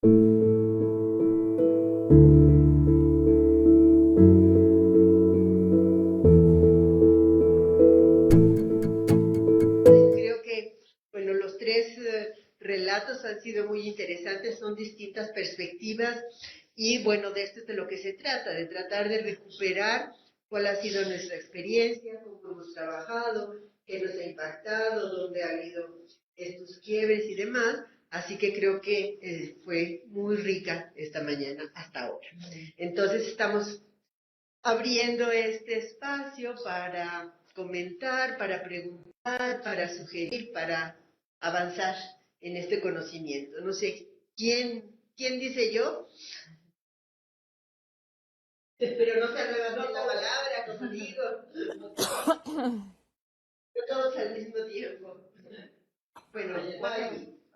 Creo que, bueno, los tres relatos han sido muy interesantes, son distintas perspectivas y bueno, de esto es de lo que se trata, de tratar de recuperar cuál ha sido nuestra experiencia, cómo hemos trabajado, qué nos ha impactado, dónde ha habido estos quiebres y demás. Así que creo que fue muy rica esta mañana hasta ahora. Entonces estamos abriendo este espacio para comentar, para preguntar, para sugerir, para avanzar en este conocimiento. No sé, ¿quién dice yo? Pero no se arrebaten la palabra, como digo. Todos al mismo tiempo. Bueno,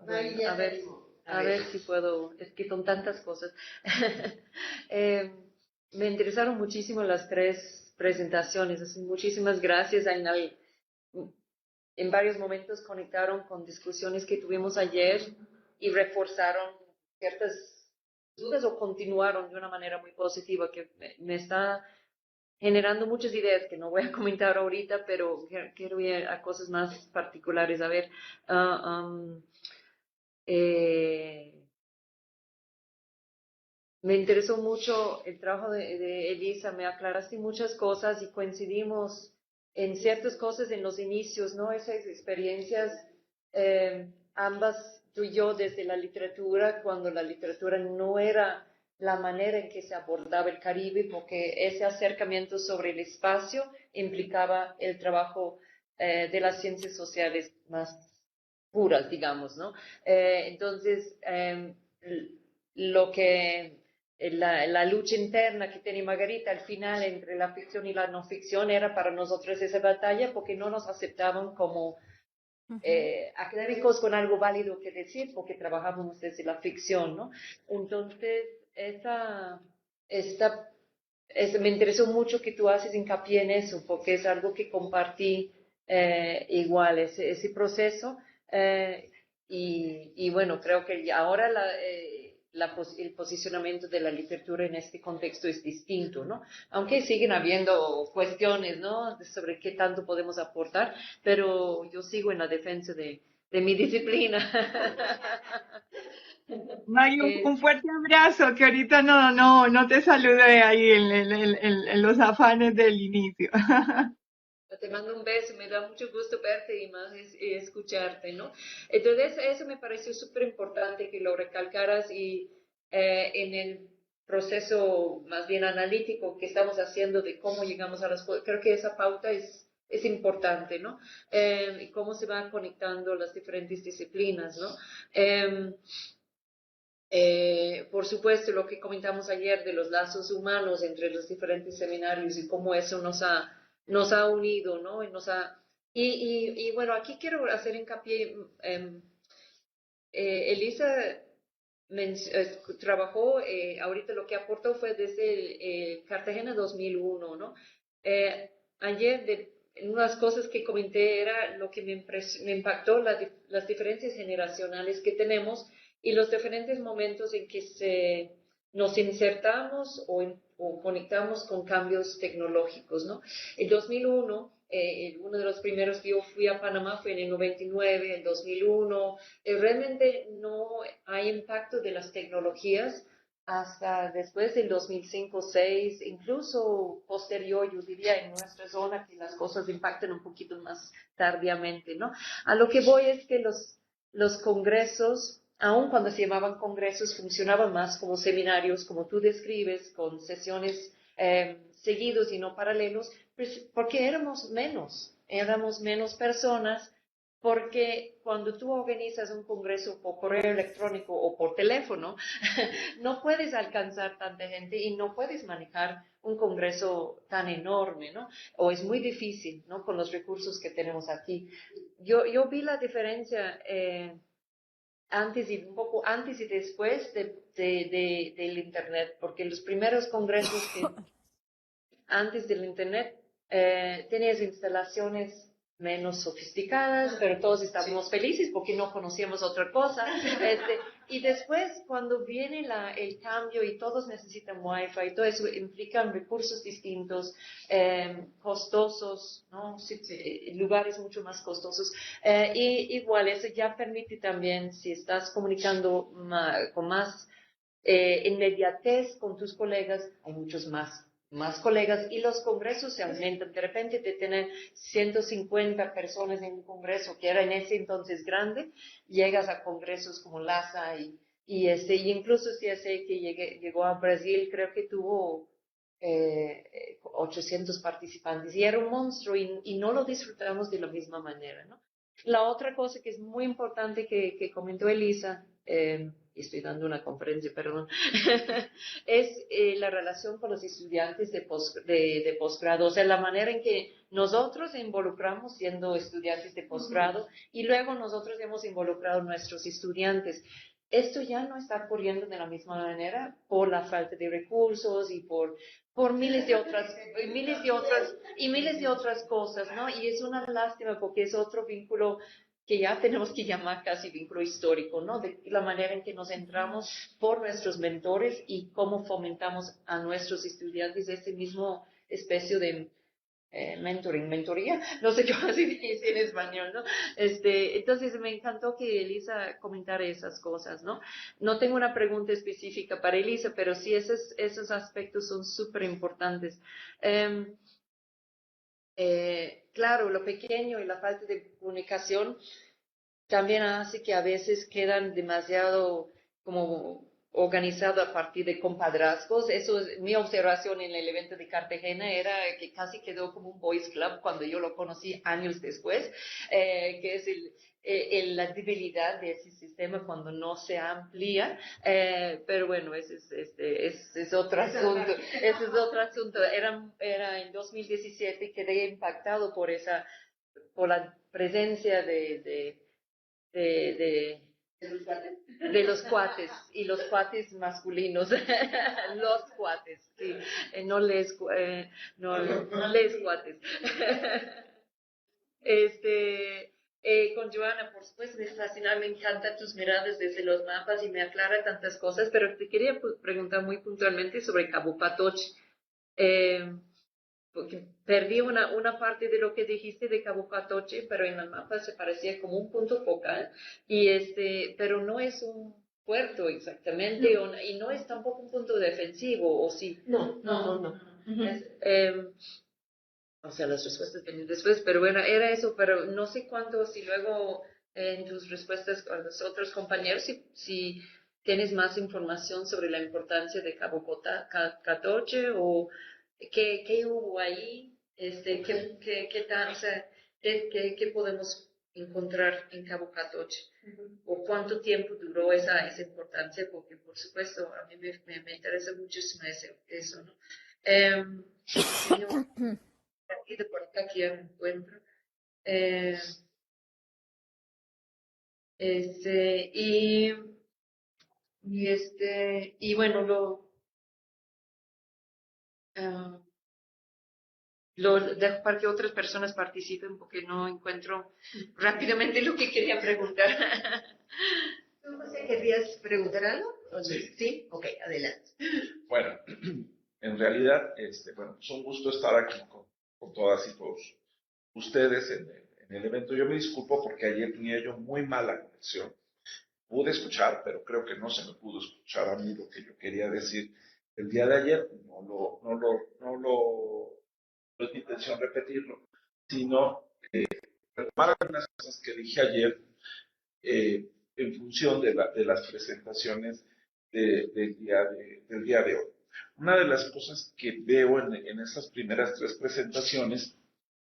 Mari ya A ver, salimos. a ver si puedo, es que son tantas cosas. Eh, Me interesaron muchísimo las tres presentaciones, así, muchísimas gracias, Ainal. En varios momentos conectaron con discusiones que tuvimos ayer y reforzaron ciertas dudas o continuaron de una manera muy positiva que me está generando muchas ideas que no voy a comentar ahorita, pero quiero ir a cosas más particulares. A ver, ah, eh, me interesó mucho el trabajo de Elisa, me aclaraste muchas cosas y coincidimos en ciertas cosas en los inicios, ¿no? Esas experiencias, ambas tú y yo desde la literatura, cuando la literatura no era la manera en que se abordaba el Caribe, porque ese acercamiento sobre el espacio implicaba el trabajo de las ciencias sociales más puras, digamos, ¿no? Entonces, lo que la lucha interna que tiene Margarita al final entre la ficción y la no ficción era para nosotros esa batalla porque no nos aceptaban como académicos con algo válido que decir porque trabajábamos desde la ficción, ¿no? Entonces, esta, me interesó mucho que tú haces hincapié en eso porque es algo que compartí igual, ese proceso. eh, y bueno, creo que ahora el posicionamiento de la literatura en este contexto es distinto, ¿no? Aunque siguen habiendo cuestiones, ¿no? Sobre qué tanto podemos aportar, pero yo sigo en la defensa de mi disciplina. May, un fuerte abrazo, que ahorita no te saludé ahí en los afanes del inicio. Te mando un beso, me da mucho gusto verte y más escucharte, ¿no? Entonces, eso me pareció súper importante que lo recalcaras y en el proceso más bien analítico que estamos haciendo de cómo llegamos a las cosas, creo que esa pauta es importante, ¿no? Y cómo se van conectando las diferentes disciplinas, ¿no? Por supuesto, lo que comentamos ayer de los lazos humanos entre los diferentes seminarios y cómo eso nos ha unido, ¿no? Y bueno, aquí quiero hacer hincapié, Elisa trabajó, ahorita lo que aportó fue desde Cartagena 2001, ¿no? Ayer, unas cosas que comenté era lo que me impactó, las diferencias generacionales que tenemos y los diferentes momentos en que nos insertamos o conectamos con cambios tecnológicos, ¿no? En 2001, uno de los primeros que yo fui a Panamá fue en el 99, en 2001. Realmente no hay impacto de las tecnologías hasta después del 2005-2006, incluso posterior, yo diría, en nuestra zona, que las cosas impactan un poquito más tardíamente, ¿no? A lo que voy es que los congresos, aun cuando se llamaban congresos, funcionaban más como seminarios, como tú describes, con sesiones seguidos y no paralelos, pues porque éramos menos personas, porque cuando tú organizas un congreso por correo electrónico o por teléfono, no puedes alcanzar tanta gente y no puedes manejar un congreso tan enorme, ¿no? O es muy difícil, ¿no? Con los recursos que tenemos aquí. Yo vi la diferencia antes y un poco antes y después del Internet, porque los primeros congresos que antes del Internet tenías instalaciones menos sofisticadas, pero todos estábamos felices porque no conocíamos otra cosa. Y después, cuando viene el cambio y todos necesitan Wi-Fi, todo eso implica recursos distintos, costosos, ¿no? Lugares mucho más costosos. Y igual, eso ya permite también, si estás comunicando con más inmediatez con tus colegas, hay muchos más colegas y los congresos se aumentan. De repente de tener 150 personas en un congreso, que era en ese entonces grande, llegas a congresos como LASA y incluso CSA que llegó a Brasil, creo que tuvo 800 participantes y era un monstruo y no lo disfrutamos de la misma manera, ¿no? La otra cosa que es muy importante que comentó Elisa, estoy dando una conferencia, perdón, es la relación con los estudiantes de posgrado, o sea, la manera en que nosotros involucramos siendo estudiantes de posgrado y luego nosotros hemos involucrado a nuestros estudiantes. Esto ya no está ocurriendo de la misma manera por la falta de recursos y por miles de otras cosas, ¿no? Y es una lástima porque es otro vínculo que ya tenemos que llamar casi vínculo histórico, ¿no? De la manera en que nos entramos por nuestros mentores y cómo fomentamos a nuestros estudiantes ese mismo especie de mentoría, no sé cómo se dice en español, ¿no? Entonces me encantó que Elisa comentara esas cosas, ¿no? No tengo una pregunta específica para Elisa, pero sí esos aspectos son súper importantes. Claro, lo pequeño y la falta de comunicación también hace que a veces quedan demasiado como organizado a partir de compadrazgos. Eso es mi observación en el evento de Cartagena, era que casi quedó como un boys club cuando yo lo conocí años después, que es la debilidad de ese sistema cuando no se amplía, pero bueno, ese es otro asunto, ese es otro asunto. Era en 2017 y quedé impactado por la presencia de, de los cuates y los cuates masculinos, los cuates, sí, no les cuates. Con Joana, por supuesto, me fascina, me encantan tus miradas desde los mapas y me aclara tantas cosas, pero te quería preguntar muy puntualmente sobre Cabo Patoche. Porque perdí una parte de lo que dijiste de Cabo Patoche, pero en el mapa se parecía como un punto focal, pero no es un puerto exactamente, y no es tampoco un punto defensivo, ¿o sí? No. O sea, las respuestas vienen después, pero bueno, era eso, pero no sé cuánto, si luego en tus respuestas con los otros compañeros, si tienes más información sobre la importancia de Cabo Catoche o qué hubo ahí, qué tal, o sea, qué podemos encontrar en Cabo Catoche o cuánto tiempo duró esa importancia, porque por supuesto a mí me interesa muchísimo eso, ¿no? Tenía y de por acá que ya me encuentro. Eh, este, y, y bueno, ah, lo dejo para que otras personas participen porque no encuentro rápidamente lo que quería preguntar. ¿Tú, José, querías preguntar algo? Sí. Sí, ok, adelante. Bueno, en realidad, bueno, es un gusto estar aquí con todas y todos ustedes en el evento. Yo me disculpo porque ayer tenía yo muy mala conexión. Pude escuchar, pero creo que no se me pudo escuchar a mí lo que yo quería decir el día de ayer. No es mi intención repetirlo, sino retomar algunas cosas que dije ayer en función de las presentaciones del día de hoy. Una de las cosas que veo en esas primeras tres presentaciones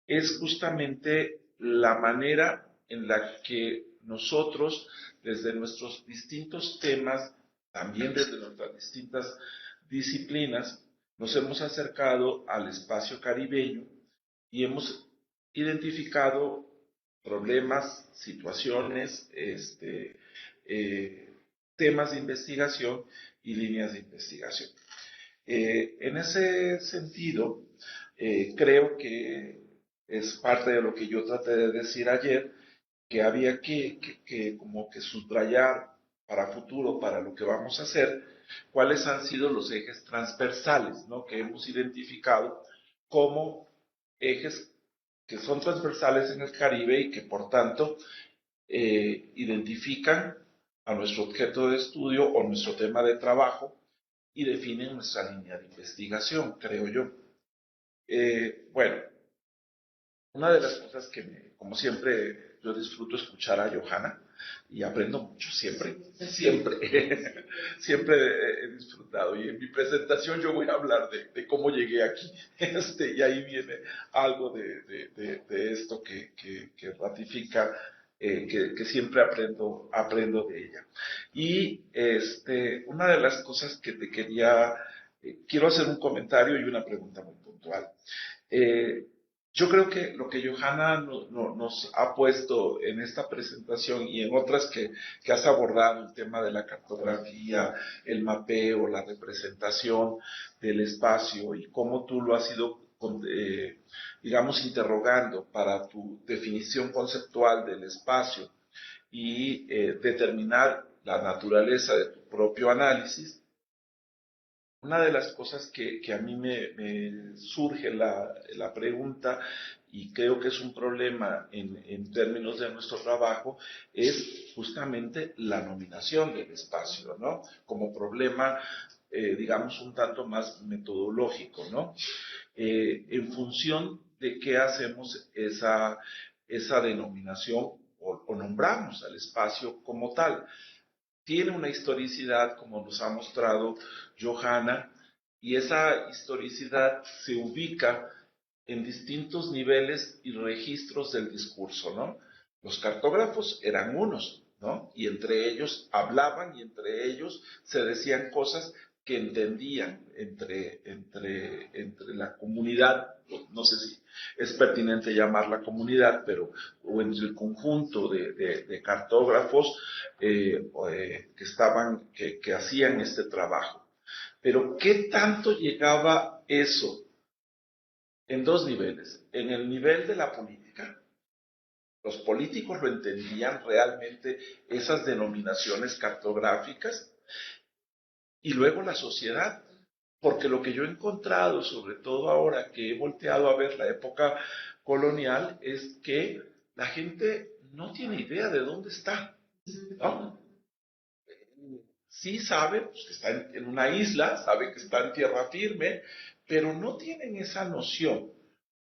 es justamente la manera en la que nosotros, desde nuestros distintos temas, también desde nuestras distintas disciplinas, nos hemos acercado al espacio caribeño y hemos identificado problemas, situaciones, temas de investigación y líneas de investigación. En ese sentido, creo que es parte de lo que yo traté de decir ayer, que había que como que subrayar para futuro, para lo que vamos a hacer, cuáles han sido los ejes transversales, ¿no?, que hemos identificado como ejes que son transversales en el Caribe y que por tanto identifican a nuestro objeto de estudio o nuestro tema de trabajo y definen nuestra línea de investigación, creo yo. Bueno, una de las cosas que, como siempre, yo disfruto escuchar a Johanna y aprendo mucho, siempre, siempre he disfrutado. Y en mi presentación yo voy a hablar de cómo llegué aquí, y ahí viene algo de esto que ratifica que siempre aprendo de ella. Y una de las cosas que te quiero hacer un comentario y una pregunta muy puntual. Yo creo que lo que Johanna nos ha puesto en esta presentación y en otras que has abordado, el tema de la cartografía, el mapeo, la representación del espacio y cómo tú lo has ido, digamos, interrogando para tu definición conceptual del espacio y determinar la naturaleza de tu propio análisis. Una de las cosas que a mí me surge la pregunta, y creo que es un problema en términos de nuestro trabajo, es justamente la nominación del espacio, ¿no? Como problema, digamos, un tanto más metodológico, ¿no? En función de qué hacemos esa denominación o nombramos al espacio como tal. Tiene una historicidad, como nos ha mostrado Johanna, y esa historicidad se ubica en distintos niveles y registros del discurso, ¿no? Los cartógrafos eran unos, ¿no? Y entre ellos hablaban y entre ellos se decían cosas que entendían entre la comunidad, no sé si es pertinente llamarla comunidad, pero o entre el conjunto de cartógrafos que hacían este trabajo. Pero ¿qué tanto llegaba eso? En dos niveles. En el nivel de la política, los políticos lo entendían realmente, esas denominaciones cartográficas, y luego la sociedad, porque lo que yo he encontrado, sobre todo ahora que he volteado a ver la época colonial, es que la gente no tiene idea de dónde está, ¿no? Sí sabe pues, que está en una isla, sabe que está en tierra firme, pero no tienen esa noción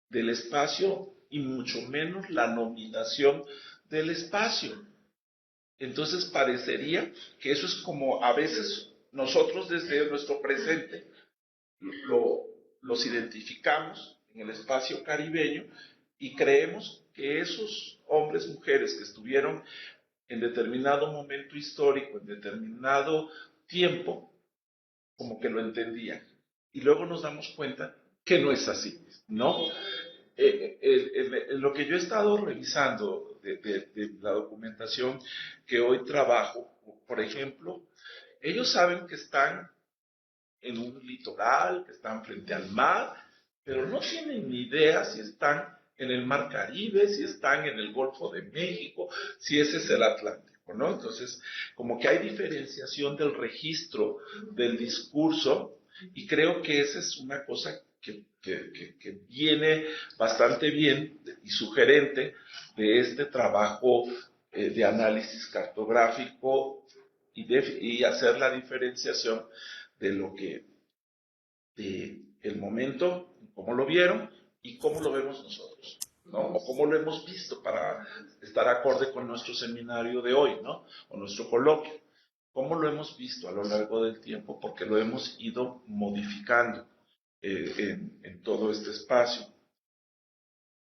del espacio y mucho menos la nominación del espacio. Entonces parecería que eso es como a veces nosotros desde nuestro presente los identificamos en el espacio caribeño y creemos que esos hombres, mujeres que estuvieron en determinado momento histórico, en determinado tiempo, como que lo entendían. Y luego nos damos cuenta que no es así, ¿no? Lo que yo he estado revisando de la documentación que hoy trabajo, por ejemplo, ellos saben que están en un litoral, que están frente al mar, pero no tienen ni idea si están en el Mar Caribe, si están en el Golfo de México, si ese es el Atlántico, ¿no? Entonces, como que hay diferenciación del registro del discurso y creo que esa es una cosa que viene bastante bien y sugerente de este trabajo de análisis cartográfico y hacer la diferenciación de lo que, de el momento, cómo lo vieron y cómo lo vemos nosotros, ¿no? O cómo lo hemos visto para estar acorde con nuestro seminario de hoy, ¿no? O nuestro coloquio. ¿Cómo lo hemos visto a lo largo del tiempo? Porque lo hemos ido modificando en todo este espacio.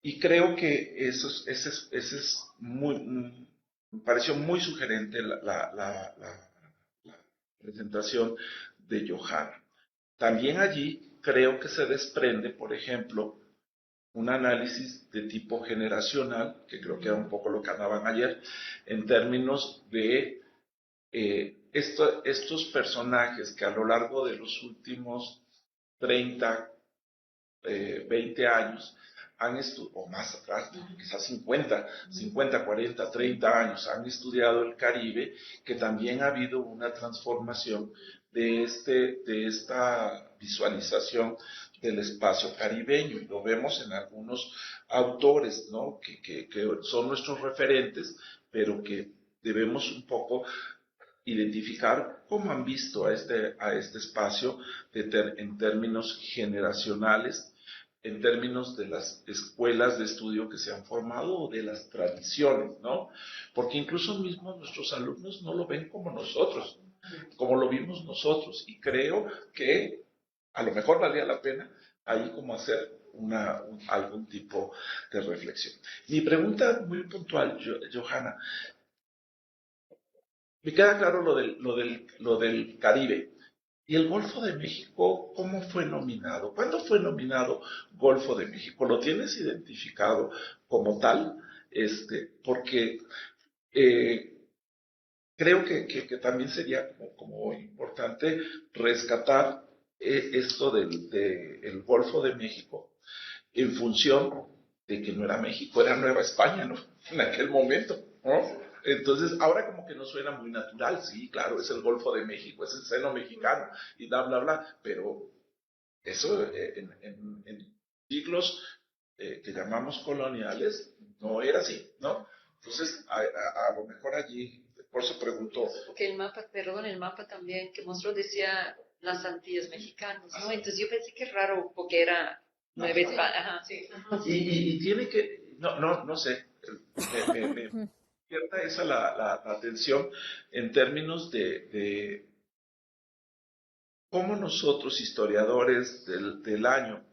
Y creo que ese es me pareció muy sugerente la presentación de Johanna. También allí creo que se desprende, por ejemplo, un análisis de tipo generacional, que creo que era un poco lo que hablaban ayer, en términos de estos personajes que a lo largo de los últimos 30, 20 años o más atrás, quizás 50, 40, 30 años, han estudiado el Caribe, que también ha habido una transformación de esta visualización del espacio caribeño. Lo vemos en algunos autores, ¿no? que son nuestros referentes, pero que debemos un poco identificar cómo han visto a este espacio en términos generacionales, en términos de las escuelas de estudio que se han formado o de las tradiciones, ¿no? Porque incluso mismos nuestros alumnos no lo ven como nosotros, como lo vimos nosotros, y creo que a lo mejor valía la pena ahí como hacer algún tipo de reflexión. Mi pregunta muy puntual, Johanna, me queda claro lo del Caribe. ¿Y el Golfo de México cómo fue nominado? ¿Cuándo fue nominado Golfo de México? ¿Lo tienes identificado como tal? Porque creo que también sería como importante rescatar esto del Golfo de México en función de que no era México, era Nueva España, ¿no? En aquel momento, ¿no? Entonces, ahora como que nos suena muy natural, sí, claro, es el Golfo de México, es el seno mexicano, y bla, bla, bla, pero eso en siglos que llamamos coloniales no era así, ¿no? Entonces, a lo mejor allí, por eso pregunto. Porque el mapa también que mostró decía las Antillas mexicanas, ¿no? Entonces yo pensé que raro, porque era Nueva España, ajá, sí. Y tiene que, no sé, me despierta esa la atención en términos de cómo nosotros, historiadores del año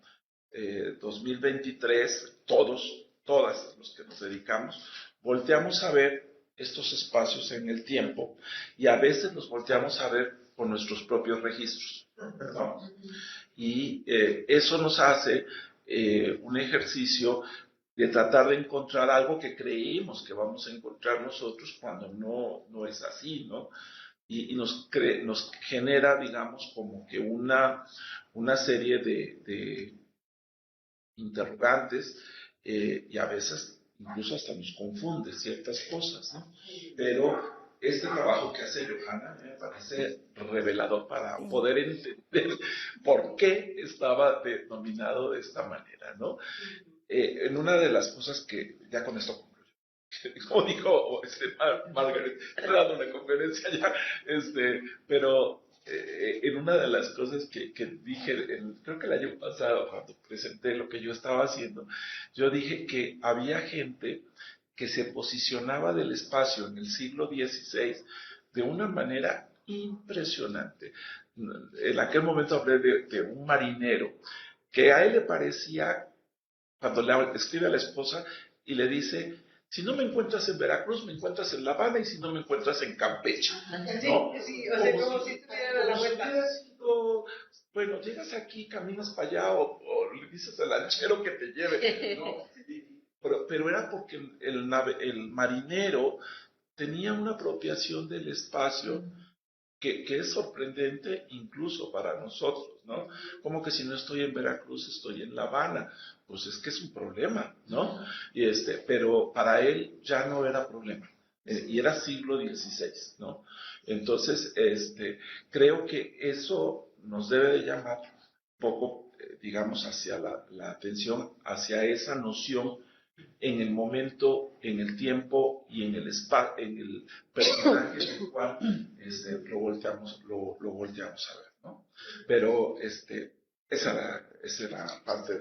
2023, todas los que nos dedicamos, volteamos a ver estos espacios en el tiempo y a veces los volteamos a ver con nuestros propios registros, ¿no? Y eso nos hace un ejercicio de tratar de encontrar algo que creímos que vamos a encontrar nosotros cuando no es así, ¿no? Y nos genera, digamos, como que una serie de interrogantes y a veces incluso hasta nos confunde ciertas cosas, ¿no? Pero este trabajo que hace Johanna me parece revelador para poder entender por qué estaba denominado de esta manera, ¿no? En una de las cosas que, ya con esto concluyo, como dijo Margaret, estoy dando una conferencia ya, pero en una de las cosas que dije, creo que el año pasado, cuando presenté lo que yo estaba haciendo, yo dije que había gente que se posicionaba del espacio en el siglo XVI de una manera impresionante. En aquel momento hablé de un marinero que a él le parecía, cuando le escribe a la esposa y le dice: si no me encuentras en Veracruz, me encuentras en La Habana, y si no me encuentras en Campeche, ¿no? Sí, o sea, como si estuvieran a la vuelta. Bueno, llegas aquí, caminas para allá, o le dices al lanchero que te lleve, ¿no? Pero era porque el marinero tenía una apropiación del espacio que es sorprendente incluso para nosotros, ¿no? Como que si no estoy en Veracruz, estoy en La Habana. Pues es que es un problema, ¿no? Pero para él ya no era problema. Y era siglo XVI, ¿no? Entonces, creo que eso nos debe de llamar un poco, digamos, hacia la atención, hacia esa noción en el momento, en el tiempo y en el personaje en el cual lo volteamos a ver, ¿no? Pero esa era parte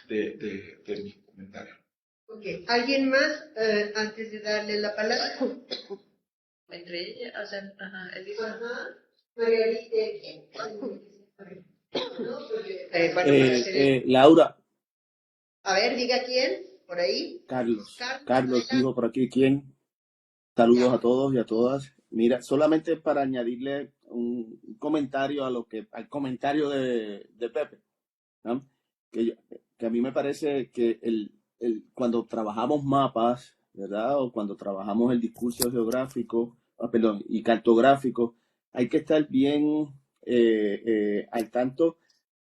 de mi comentario. Okay. ¿Alguien más antes de darle la palabra? Entre ellas, o sea, ajá, Elisa. Ajá. Margarita. ¿No? Porque, Laura. A ver, diga quién, por ahí. Carlos dijo por aquí quién. Saludos a todos y a todas. Mira, solamente para añadirle un comentario al comentario de Pepe, ¿no? Que a mí me parece que cuando trabajamos mapas, ¿verdad? O cuando trabajamos el discurso geográfico, y cartográfico, hay que estar bien al tanto,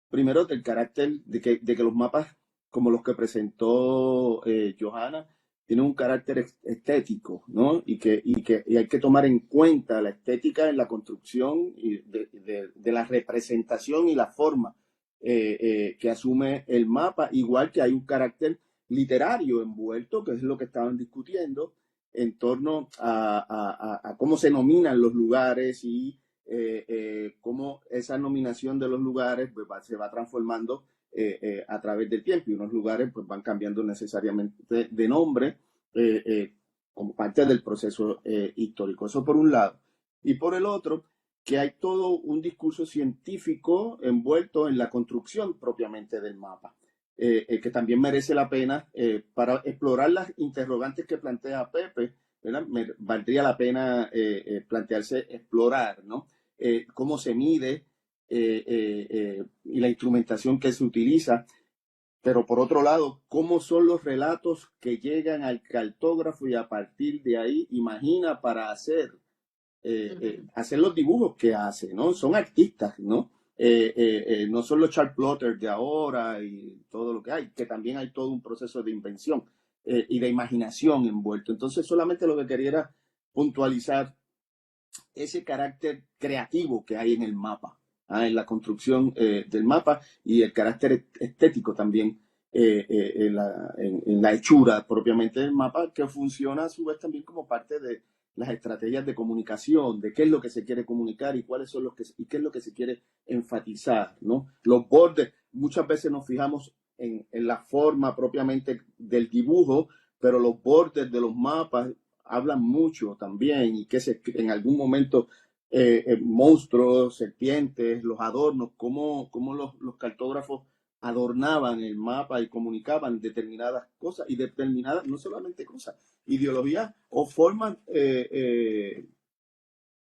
primero, del carácter de que los mapas como los que presentó Johanna, tienen un carácter estético, ¿no? Y hay que tomar en cuenta la estética en la construcción y de la representación y la forma que asume el mapa, igual que hay un carácter literario envuelto, que es lo que estaban discutiendo, en torno a cómo se nominan los lugares y cómo esa nominación de los lugares pues, se va transformando a través del tiempo, y unos lugares pues, van cambiando necesariamente de nombre como parte del proceso histórico. Eso por un lado. Y por el otro, que hay todo un discurso científico envuelto en la construcción propiamente del mapa, que también merece la pena para explorar las interrogantes que plantea Pepe, ¿verdad? Valdría la pena plantearse explorar, ¿no? Cómo se mide y la instrumentación que se utiliza, pero por otro lado, cómo son los relatos que llegan al cartógrafo y a partir de ahí imagina para hacer los dibujos que hace, ¿no? Son artistas, ¿no? No son los chart plotters de ahora y todo lo que hay, que también hay todo un proceso de invención y de imaginación envuelto. Entonces, solamente lo que quería era puntualizar ese carácter creativo que hay en el mapa, en la construcción del mapa, y el carácter estético también en la hechura propiamente del mapa, que funciona a su vez también como parte de las estrategias de comunicación, de qué es lo que se quiere comunicar y cuáles son y qué es lo que se quiere enfatizar, ¿no? Los bordes, muchas veces nos fijamos en la forma propiamente del dibujo, pero los bordes de los mapas hablan mucho también, y que en algún momento monstruos, serpientes, los adornos, cómo los cartógrafos adornaban el mapa y comunicaban determinadas cosas, y determinadas, no solamente cosas, ideologías o formas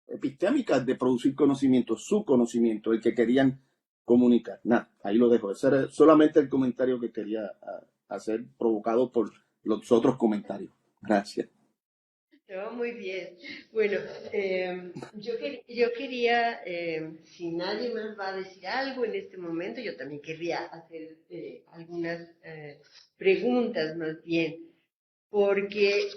epistémicas de producir conocimiento, su conocimiento, el que querían comunicar. Nada, ahí lo dejo. Ese era solamente el comentario que quería hacer, provocado por los otros comentarios. Gracias. No, muy bien. Bueno, yo quería, si nadie más va a decir algo en este momento, yo también querría hacer algunas preguntas más bien, porque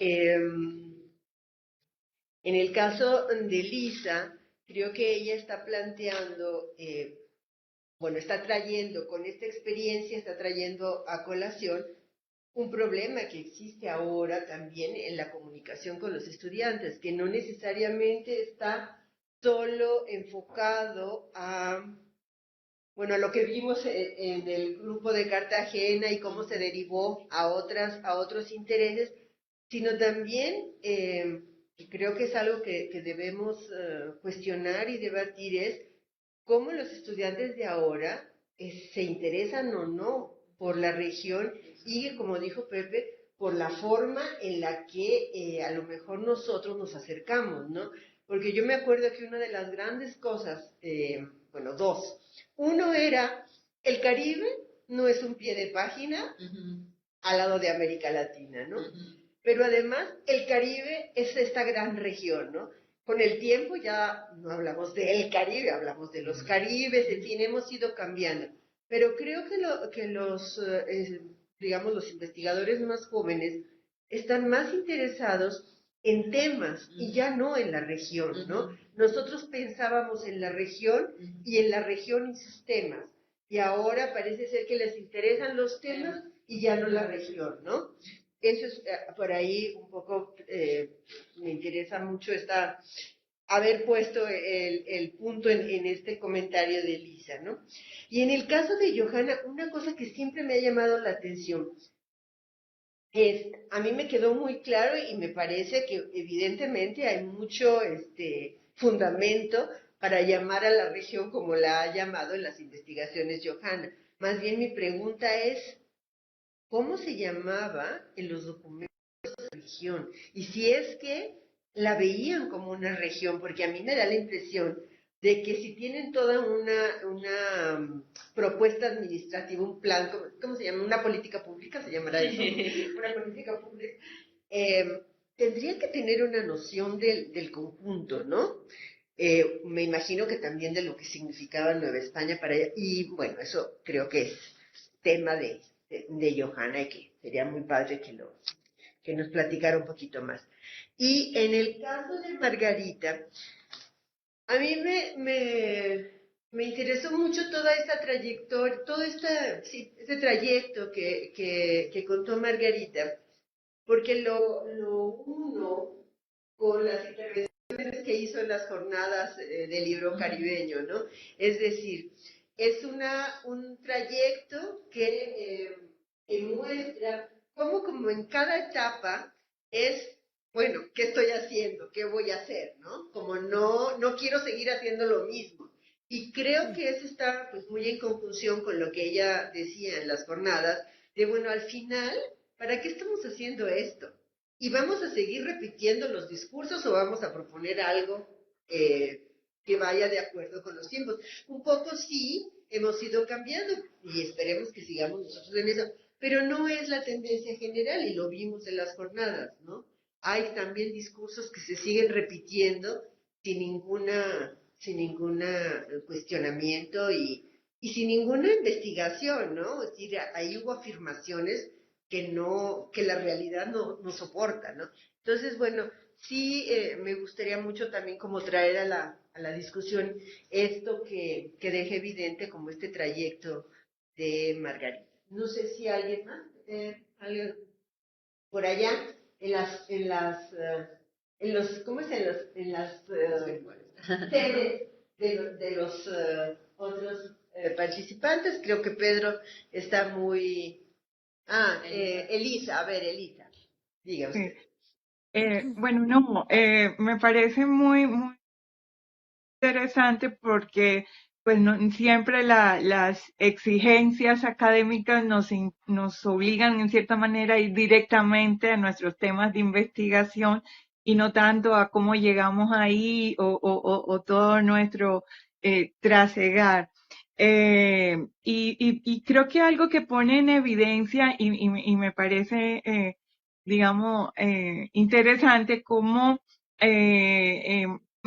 en el caso de Lisa, creo que ella está planteando, bueno, está trayendo, con esta experiencia, está trayendo a colación un problema que existe ahora también en la comunicación con los estudiantes, que no necesariamente está solo enfocado a, bueno, a lo que vimos en el grupo de Cartagena y cómo se derivó a otros intereses, sino también, y creo que es algo que debemos cuestionar y debatir, es cómo los estudiantes de ahora se interesan o no por la región y, como dijo Pepe, por la forma en la que a lo mejor nosotros nos acercamos, ¿no? Porque yo me acuerdo que una de las grandes cosas, bueno, dos. Uno era, el Caribe no es un pie de página al lado de América Latina, ¿no? Pero además, el Caribe es esta gran región, ¿no? Con el tiempo ya no hablamos del Caribe, hablamos de los Caribes, en fin, hemos ido cambiando. Pero creo que los, digamos, los investigadores más jóvenes están más interesados en temas y ya no en la región, ¿no? Nosotros pensábamos en la región y en la región y sus temas, y ahora parece ser que les interesan los temas y ya no la región, ¿no? Eso es por ahí un poco, me interesa mucho haber puesto el punto en este comentario de Lisa, ¿no? Y en el caso de Johanna, una cosa que siempre me ha llamado la atención es, a mí me quedó muy claro y me parece que evidentemente hay mucho fundamento para llamar a la región como la ha llamado en las investigaciones Johanna. Más bien mi pregunta es, ¿cómo se llamaba en los documentos de la región? Y si es que la veían como una región, porque a mí me da la impresión de que si tienen toda una propuesta administrativa, un plan, ¿cómo se llama? Una política pública, se llamará eso, una política pública, tendrían que tener una noción del conjunto, ¿no? Me imagino que también de lo que significaba Nueva España para ella, y bueno, eso creo que es tema de de Johanna, y que sería muy padre que nos platicara un poquito más. Y en el caso de Margarita, a mí me interesó mucho toda esta trayectoria, sí, ese trayecto que contó Margarita, porque lo uno con las intervenciones que hizo en las jornadas del libro caribeño, ¿no? Es decir, es un trayecto que muestra cómo como en cada etapa es, bueno, ¿qué estoy haciendo? ¿Qué voy a hacer? ¿No? Como no quiero seguir haciendo lo mismo. Y creo que eso está pues muy en conjunción con lo que ella decía en las jornadas, de bueno, al final, ¿para qué estamos haciendo esto? ¿Y vamos a seguir repitiendo los discursos o vamos a proponer algo que vaya de acuerdo con los tiempos? Un poco sí, hemos ido cambiando y esperemos que sigamos nosotros en eso, pero no es la tendencia general y lo vimos en las jornadas, ¿no? Hay también discursos que se siguen repitiendo sin ninguna cuestionamiento y sin ninguna investigación, ¿no? Es decir, ahí hubo afirmaciones que la realidad no soporta, ¿no? Entonces, bueno, sí me gustaría mucho también como traer a la discusión esto que deje evidente como este trayecto de Margarita. No sé si alguien más, alguien por allá, ¿cómo es? En las sedes de los otros participantes, creo que Pedro está muy... Elisa, a ver, Elisa, diga Sí. usted. Bueno, no, me parece muy interesante porque pues siempre las exigencias académicas nos obligan en cierta manera a ir directamente a nuestros temas de investigación y no tanto a cómo llegamos ahí o todo nuestro trasegar. Y creo que algo que pone en evidencia y me parece, digamos, interesante cómo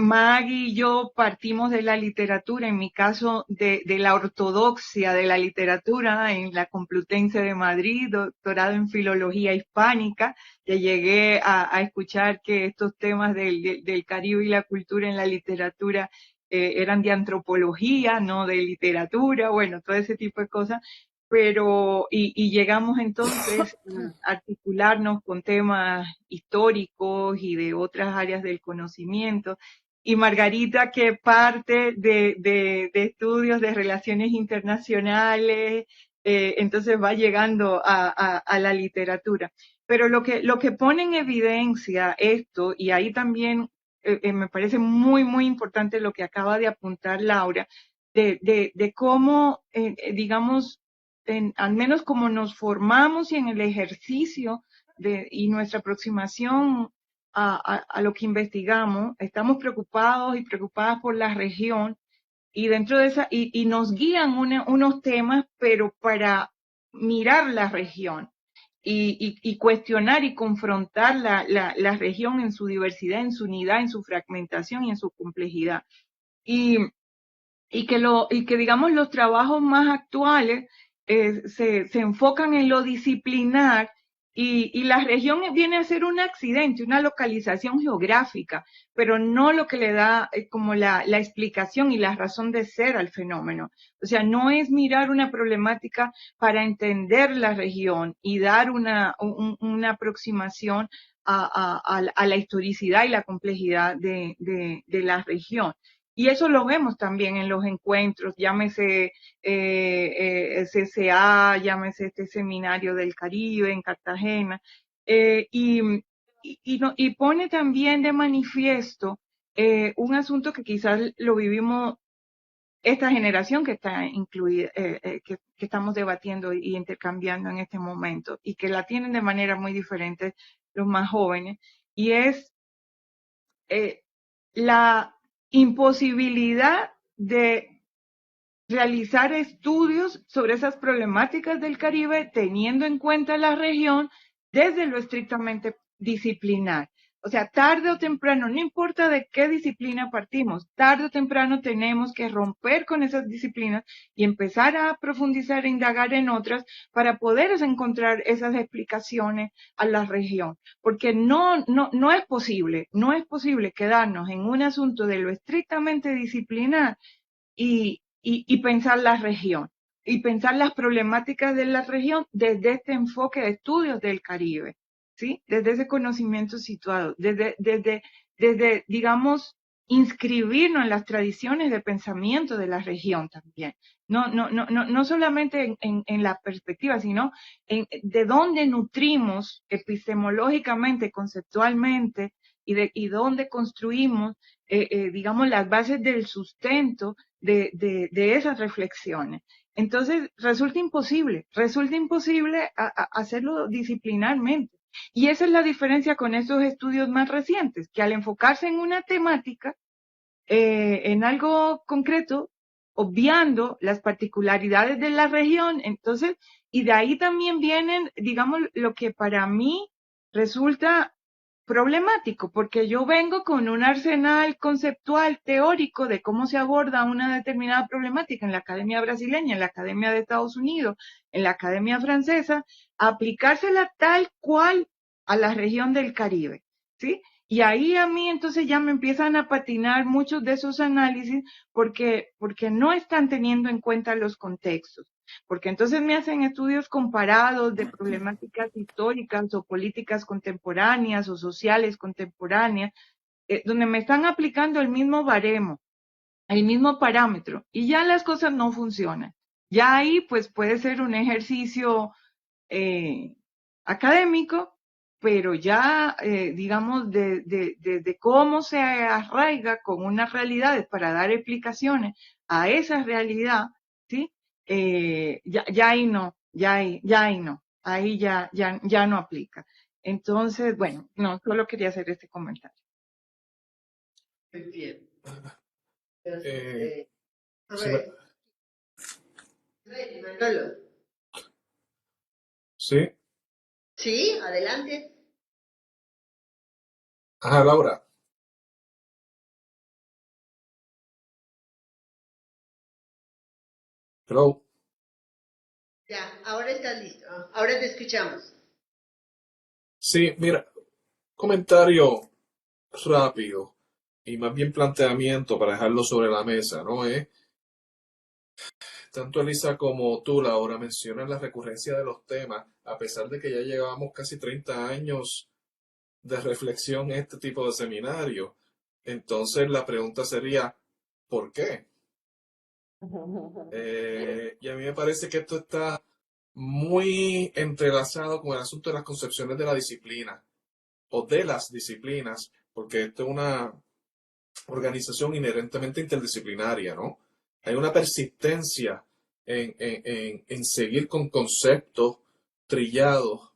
Maggie y yo partimos de la literatura, en mi caso de la ortodoxia de la literatura en la Complutense de Madrid, doctorado en filología hispánica, que llegué a escuchar que estos temas del Caribe y la cultura en la literatura eran de antropología, no de literatura, bueno, todo ese tipo de cosas. Y llegamos entonces a articularnos con temas históricos y de otras áreas del conocimiento. Y Margarita, que parte de estudios de relaciones internacionales, entonces va llegando a la literatura. Pero lo que pone en evidencia esto, y ahí también me parece muy importante lo que acaba de apuntar Laura, de cómo, digamos, al menos como nos formamos y en el ejercicio y nuestra aproximación a lo que investigamos, estamos preocupados y preocupadas por la región y dentro de esa, y nos guían unos temas, pero para mirar la región y cuestionar y confrontar la región en su diversidad, en su unidad, en su fragmentación y en su complejidad. Y, y que digamos los trabajos más actuales se enfocan en lo disciplinar y la región viene a ser un accidente, una localización geográfica, pero no lo que le da como la explicación y la razón de ser al fenómeno. O sea, no es mirar una problemática para entender la región y dar una aproximación a la historicidad y la complejidad de la región. Y eso lo vemos también en los encuentros, llámese CCA, llámese este seminario del Caribe en Cartagena, y pone también de manifiesto un asunto que quizás lo vivimos esta generación que está incluida, que estamos debatiendo y intercambiando en este momento, y que la tienen de manera muy diferente los más jóvenes, y es la imposibilidad de realizar estudios sobre esas problemáticas del Caribe teniendo en cuenta la región desde lo estrictamente disciplinar. O sea, tarde o temprano, no importa de qué disciplina partimos, tarde o temprano tenemos que romper con esas disciplinas y empezar a profundizar e indagar en otras para poder encontrar esas explicaciones a la región. Porque no es posible quedarnos en un asunto de lo estrictamente disciplinar y pensar la región y pensar las problemáticas de la región desde este enfoque de estudios del Caribe, ¿sí? Desde ese conocimiento situado, desde digamos, inscribirnos en las tradiciones de pensamiento de la región también. No solamente en la perspectiva, sino de dónde nutrimos epistemológicamente, conceptualmente, y dónde construimos, digamos, las bases del sustento de esas reflexiones. Entonces, resulta imposible hacerlo disciplinarmente. Y esa es la diferencia con estos estudios más recientes, que al enfocarse en una temática, en algo concreto, obviando las particularidades de la región, entonces, y de ahí también vienen, digamos, lo que para mí resulta problemático, porque yo vengo con un arsenal conceptual teórico de cómo se aborda una determinada problemática en la academia brasileña, en la academia de Estados Unidos, en la academia francesa, aplicársela tal cual a la región del Caribe, ¿sí? Y ahí a mí entonces ya me empiezan a patinar muchos de esos análisis porque no están teniendo en cuenta los contextos. Porque entonces me hacen estudios comparados de problemáticas históricas o políticas contemporáneas o sociales contemporáneas, donde me están aplicando el mismo baremo, el mismo parámetro, y ya las cosas no funcionan. Ya ahí pues puede ser un ejercicio académico, pero ya, digamos, de cómo se arraiga con unas realidades para dar explicaciones a esa realidad, ¿sí? Ya ahí no, ya ahí no, ahí ya no aplica. Entonces, bueno, no, solo quería hacer este comentario. Muy bien. Entonces, a Sí, ver, Manolo. sí. Sí, adelante. Ajá, Laura. Hello. Ya, ahora estás listo. Ahora te escuchamos. Sí, mira, comentario rápido y más bien planteamiento para dejarlo sobre la mesa, ¿no? Tanto Elisa como tú, Laura, mencionan la recurrencia de los temas, a pesar de que ya llevamos casi 30 años de reflexión en este tipo de seminario. Entonces la pregunta sería, ¿por qué? Y a mí me parece que esto está muy entrelazado con el asunto de las concepciones de la disciplina o de las disciplinas, porque esto es una organización inherentemente interdisciplinaria, ¿no? Hay una persistencia en seguir con conceptos trillados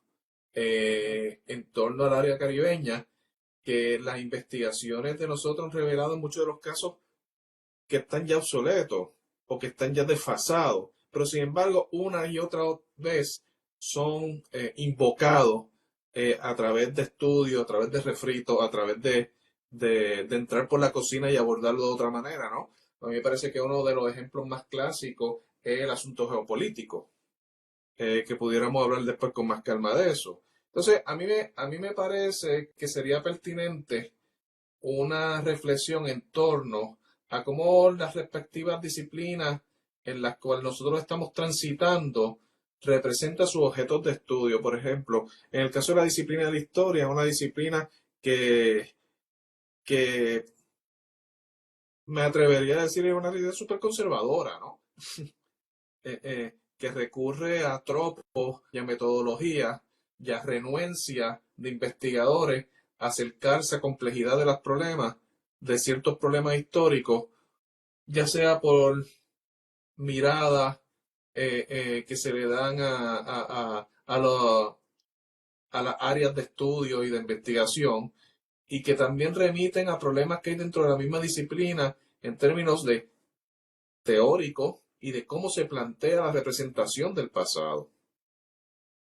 en torno al área caribeña, que las investigaciones de nosotros han revelado en muchos de los casos que están ya obsoletos o que están ya desfasados, pero sin embargo una y otra vez son invocados a través de estudios, a través de refritos, a través de entrar por la cocina y abordarlo de otra manera, ¿no? A mí me parece que uno de los ejemplos más clásicos es el asunto geopolítico, que pudiéramos hablar después con más calma de eso. Entonces, a mí me parece que sería pertinente una reflexión en torno a cómo las respectivas disciplinas en las cuales nosotros estamos transitando representan sus objetos de estudio. Por ejemplo, en el caso de la disciplina de la historia, es una disciplina que me atrevería a decir es una realidad súper conservadora, ¿no? Que recurre a tropos y a metodologías y a renuencia de investigadores a acercarse a complejidad de los problemas, de ciertos problemas históricos, ya sea por miradas que se le dan a las áreas de estudio y de investigación, y que también remiten a problemas que hay dentro de la misma disciplina en términos de teórico y de cómo se plantea la representación del pasado.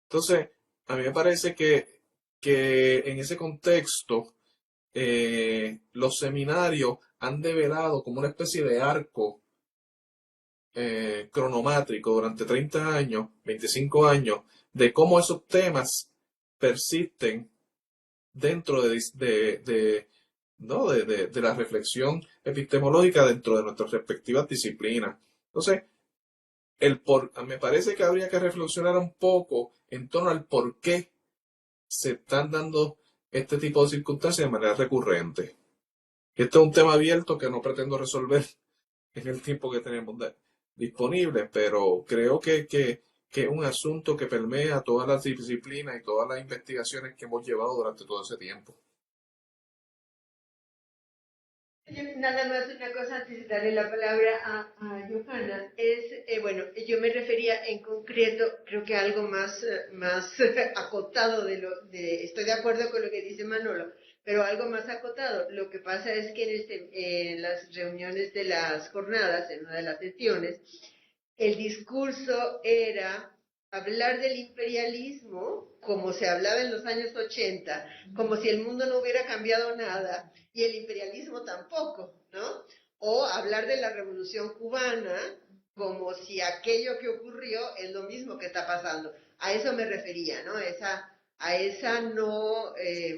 Entonces, a mí me parece que en ese contexto los seminarios han develado como una especie de arco cronomátrico durante 30 años, 25 años, de cómo esos temas persisten dentro ¿no? de la reflexión epistemológica dentro de nuestras respectivas disciplinas. Entonces, me parece que habría que reflexionar un poco en torno al por qué se están dando este tipo de circunstancias de manera recurrente. Este es un tema abierto que no pretendo resolver en el tiempo que tenemos disponible, pero creo que es un asunto que permea todas las disciplinas y todas las investigaciones que hemos llevado durante todo ese tiempo. Nada más una cosa antes de darle la palabra a Johanna, bueno, yo me refería en concreto, creo que algo más acotado estoy de acuerdo con lo que dice Manolo, pero algo más acotado. Lo que pasa es que en las reuniones de las jornadas, en una de las sesiones, el discurso era hablar del imperialismo como se hablaba en los años 80, como si el mundo no hubiera cambiado nada y el imperialismo tampoco, ¿no? O hablar de la revolución cubana como si aquello que ocurrió es lo mismo que está pasando. A eso me refería, ¿no? A esa no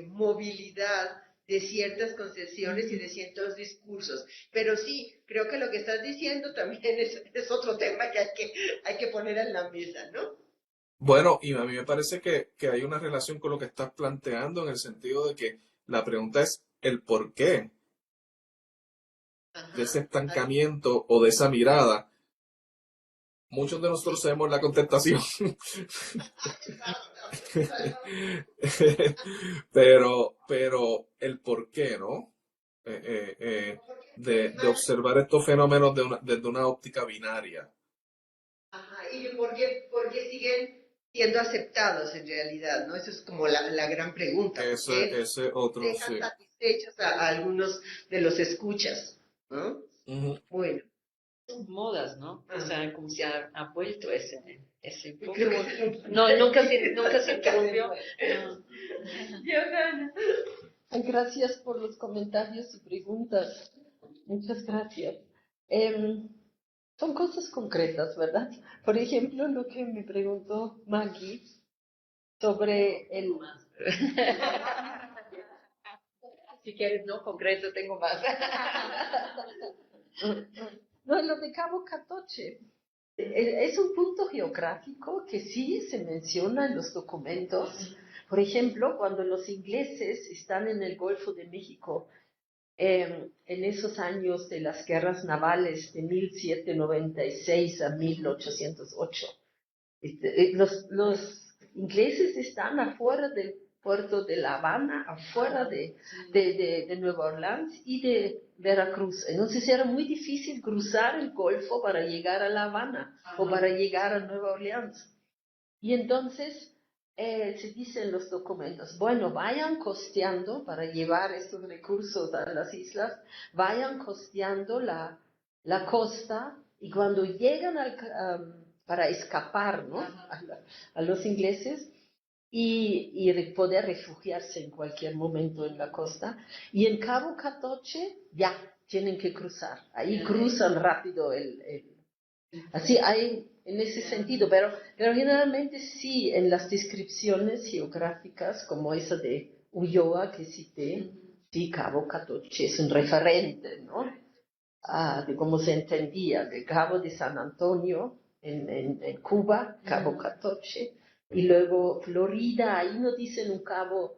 movilidad de ciertas concesiones y de ciertos discursos. Pero sí, creo que lo que estás diciendo también es otro tema que hay que poner en la mesa, ¿no? Bueno, y a mí me parece que hay una relación con lo que estás planteando en el sentido de que la pregunta es el por qué de ese estancamiento o de esa mirada. Muchos de nosotros sabemos la contestación, pero el por qué, ¿no? De observar estos fenómenos desde una óptica binaria. Ajá, y por qué siguen siendo aceptados en realidad, ¿no? Eso es como la gran pregunta. Ese otro, Dejan sí. satisfechos a algunos de los escuchas, ¿no? Bueno. Modas, ¿no? O sea, como se ha vuelto ese poco. No, nunca se interrumpió. Gracias por los comentarios y preguntas. Muchas gracias. Son cosas concretas, ¿verdad? Por ejemplo, lo que me preguntó Maggie sobre el... Si quieres, no, concreto, tengo más. No, lo de Cabo Catoche. Es un punto geográfico que sí se menciona en los documentos. Por ejemplo, cuando los ingleses están en el Golfo de México, en esos años de las guerras navales de 1796 a 1808, los ingleses están afuera del puerto de La Habana, afuera de Nueva Orleans y de Veracruz. Entonces era muy difícil cruzar el Golfo para llegar a La Habana o para llegar a Nueva Orleans. Y entonces se dice en los documentos, bueno, vayan costeando para llevar estos recursos a las islas, vayan costeando la costa y cuando llegan para escapar, ¿no? a los ingleses y poder refugiarse en cualquier momento en la costa. Y en Cabo Catoche ya tienen que cruzar. Ahí cruzan rápido así hay en ese sentido, pero generalmente sí, en las descripciones geográficas, como esa de Ulloa que cité, sí, Cabo Catoche es un referente, ¿no? De cómo se entendía, del Cabo de San Antonio en Cuba, Cabo Catoche, y luego Florida, ahí no dicen un cabo,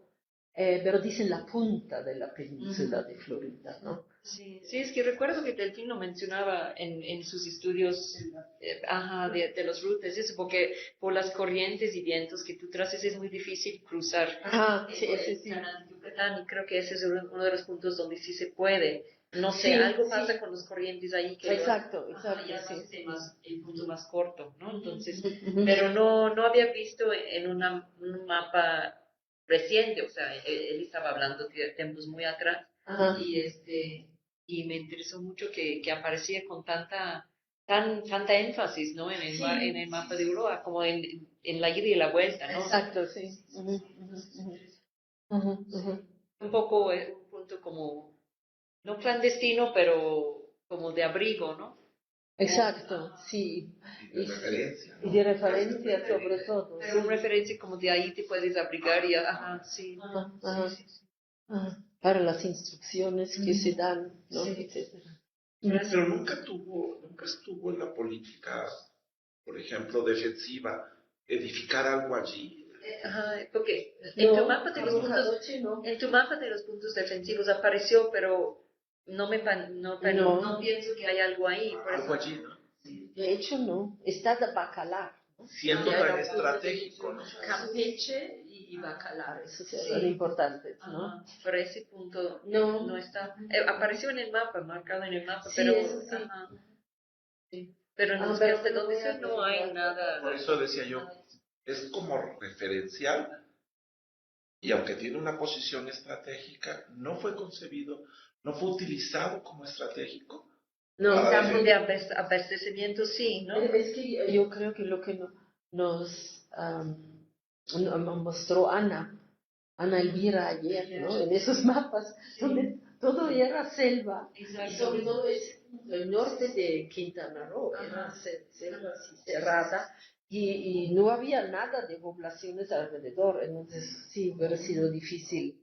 pero dicen la punta de la península de Florida, ¿no? Sí, es que recuerdo que Delfín lo mencionaba en sus estudios de los rutas, eso, porque por las corrientes y vientos que tú traces es muy difícil cruzar Sí. Yucatán, y creo que ese es uno de los puntos donde sí se puede. No sé, algo pasa con las corrientes ahí que Exacto, ya sí. hace el punto más corto, ¿no? Entonces, pero no había visto en un mapa reciente, o sea, él estaba hablando de tiempos muy atrás, y me interesó mucho que aparecía con tanta énfasis, ¿no? En el mapa de Ulloa, como en la ida y la vuelta, ¿no? Exacto, sí. un poco un punto como, no clandestino, pero como de abrigo, ¿no? Exacto, sí. Y de referencia, Y ¿no? de referencia sobre todo. Pero una referencia como de ahí te puedes abrigar y, ajá, sí. Ajá, ajá, ajá. Para las instrucciones que se dan, ¿no? Etcétera. Pero nunca estuvo en la política, por ejemplo, defensiva, edificar algo allí. Ajá, porque No. en tu mapa de los puntos defensivos apareció, pero no pienso que hay algo ahí. Por Algo eso, allí, ¿no? De hecho, no. Está de Bacalar, ¿no? Siendo Que tan era estratégico, ¿no? Campeche y Bacalar, eso sí eran importantes, ¿no? ajá, por ese punto No. no está. Apareció en el mapa, marcado en el mapa, Sí, pero, eso sí. ajá, pero en Ah, los pero casos de no donde voy a sé no hay averiguar. nada. Por eso decía yo, es como referencial y aunque tiene una posición estratégica, no fue concebido, no fue utilizado como estratégico. No, En para campo de defender. abastecimiento sí, ¿no? es que yo creo que lo que nos mostró Ana Elvira ayer, ¿no? En esos mapas, donde todo era selva, y sobre todo el norte de Quintana Roo, era selva así cerrada, y no había nada de poblaciones alrededor, entonces sí hubiera sido difícil,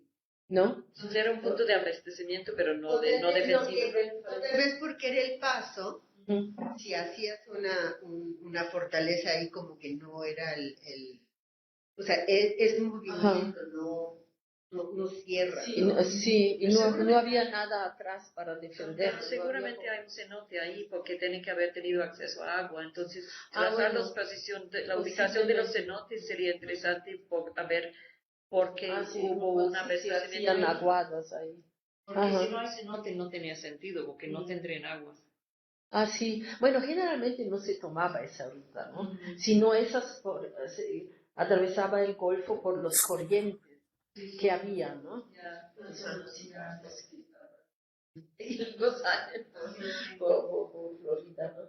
¿no? Entonces era un punto de abastecimiento, pero no defensivo. Tal vez porque era el paso, Ujú. si hacías una fortaleza ahí como que no era o sea, es movimiento, no cierra. Sí, sí, y no había nada atrás para defender. Pero seguramente hay un cenote ahí porque tienen que haber tenido acceso a agua. Entonces, Ah, trazar bueno. la ubicación de los cenotes sería interesante a ver por qué hubo un hacían abastecimiento. aguadas ahí. Porque Ajá. si no hay cenote no tenía sentido, porque no tendrían agua. Ah, sí. Bueno, generalmente no se tomaba esa ruta, ¿no? Sino se atravesaba el Golfo por los corrientes que había, ¿no? Los años por Florida, ¿no?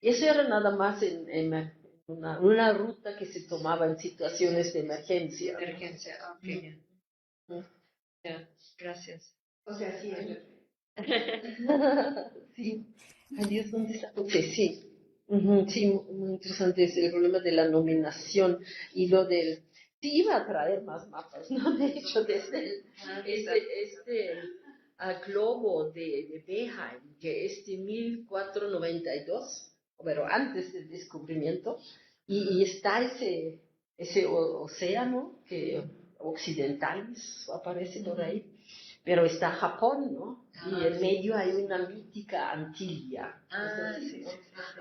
Eso era nada más en una ruta que se tomaba en situaciones de emergencia. Emergencia, ok. Mm. Ya, gracias. O sea, sí, Sí. Adiós, ¿dónde está? Ok, sí. Ujú, sí, muy interesante es el problema de la nominación y lo del... Sí, iba a traer más mapas, ¿no? De hecho, desde globo de Beheim, que es de 1492, pero antes del descubrimiento, y está ese océano que occidentales aparece por ahí, pero está Japón, ¿no? Y en medio hay una mítica Antilla. Sí.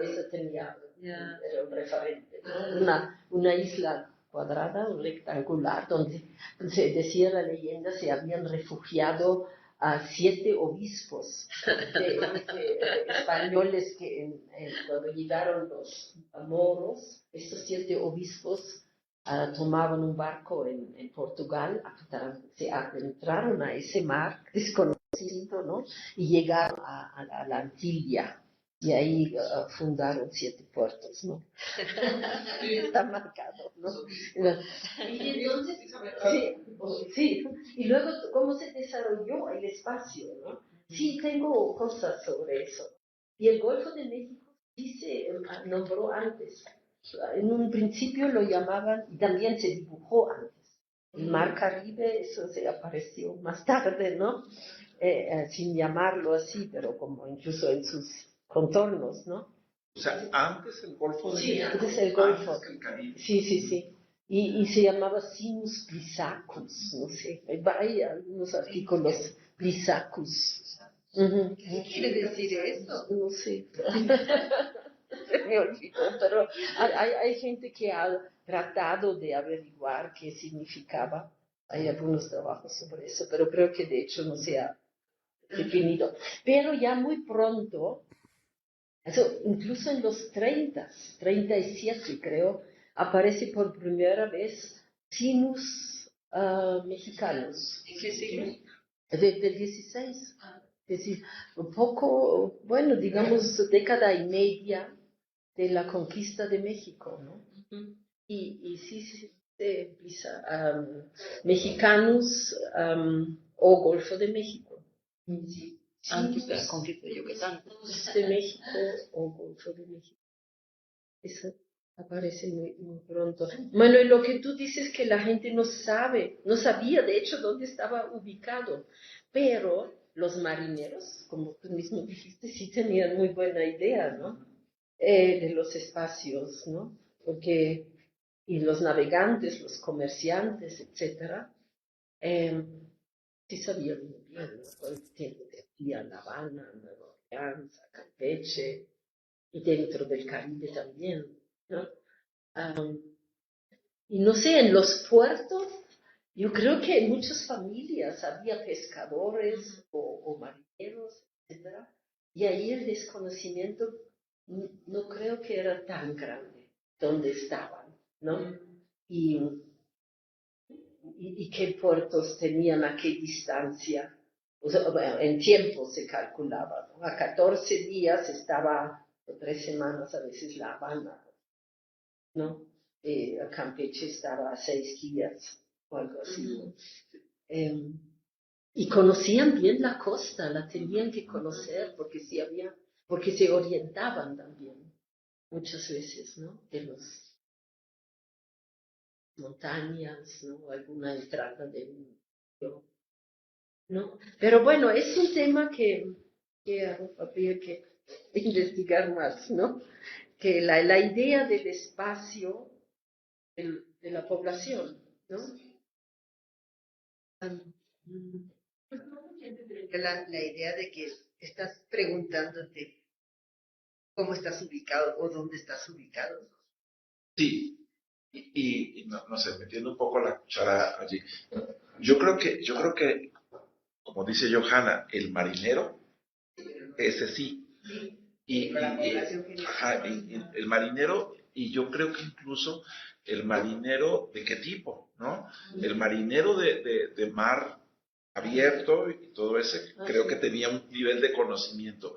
Esa tenía, Ya. era un referente, ¿no? Una isla cuadrada o rectangular, donde se decía la leyenda se habían refugiado a 7 obispos españoles que cuando llegaron los moros, estos 7 obispos tomaban un barco en Portugal, se adentraron a ese mar desconocido, ¿no? Y llegaron a la Antilla. Y ahí fundaron 7 puertos, ¿no? Está marcado, ¿no? Y entonces, sí. Y luego, ¿cómo se desarrolló el espacio, no? Sí, tengo cosas sobre eso. Y el Golfo de México sí se nombró antes. En un principio lo llamaban, y también se dibujó antes. El Mar Caribe, eso se apareció más tarde, ¿no? Sin llamarlo así, pero como incluso en sus contornos, ¿no? O sea, antes el Golfo de Sí, México, antes el Golfo. antes que el Caribe. Sí. Y se llamaba Sinus Brisacus, no sé, hay algunos artículos Brisacus. ¿qué quiere decir eso? No sé, se me olvidó, pero hay gente que ha tratado de averiguar qué significaba. Hay algunos trabajos sobre eso, pero creo que de hecho no se ha definido. Pero ya muy pronto, incluso en los 37 creo, aparece por primera vez Sinus mexicanos. ¿En qué siglo? Del 16. Es decir, un poco, bueno, digamos, década y media de la conquista de México, ¿no? Y sí, mexicanos o Golfo de México. Sí, antes del conflicto de Yucatán. De México o Golfo de México. Eso aparece muy pronto. Bueno, y lo que tú dices que la gente no sabía de hecho dónde estaba ubicado, pero los marineros, como tú mismo dijiste, sí tenían muy buena idea, ¿no? De los espacios, ¿no? Porque, y los navegantes, los comerciantes, etcétera, sí sabían muy bien, ¿no? Todo el tiempo de aquí a La Habana, Nueva Orleans, a Campeche, y dentro del Caribe también, ¿no? Y no sé, en los puertos, yo creo que en muchas familias había pescadores o marineros, etcétera, y ahí el desconocimiento no creo que era tan grande donde estaban, ¿no? Y qué puertos tenían a qué distancia. O sea, bueno, en tiempo se calculaba, ¿no? A 14 días estaba, o 3 semanas a veces La Habana, ¿no? A Campeche estaba a 6 días o algo así, ¿no? Y conocían bien la costa, la tenían que conocer porque sí porque se orientaban también muchas veces, ¿no? De las montañas, ¿no? Alguna entrada de un río, ¿no? Pero bueno, es un tema que habría que investigar más, ¿no? Que la idea del espacio de la población, ¿no? La idea de que estás preguntándote cómo estás ubicado o dónde estás ubicado. Sí, y no sé, metiendo un poco la cuchara allí. Yo creo que, como dice Johanna, el marinero, ese sí. El marinero, y yo creo que incluso el marinero, ¿de qué tipo? ¿No? El marinero de mar abierto y todo ese, creo que tenía un nivel de conocimiento,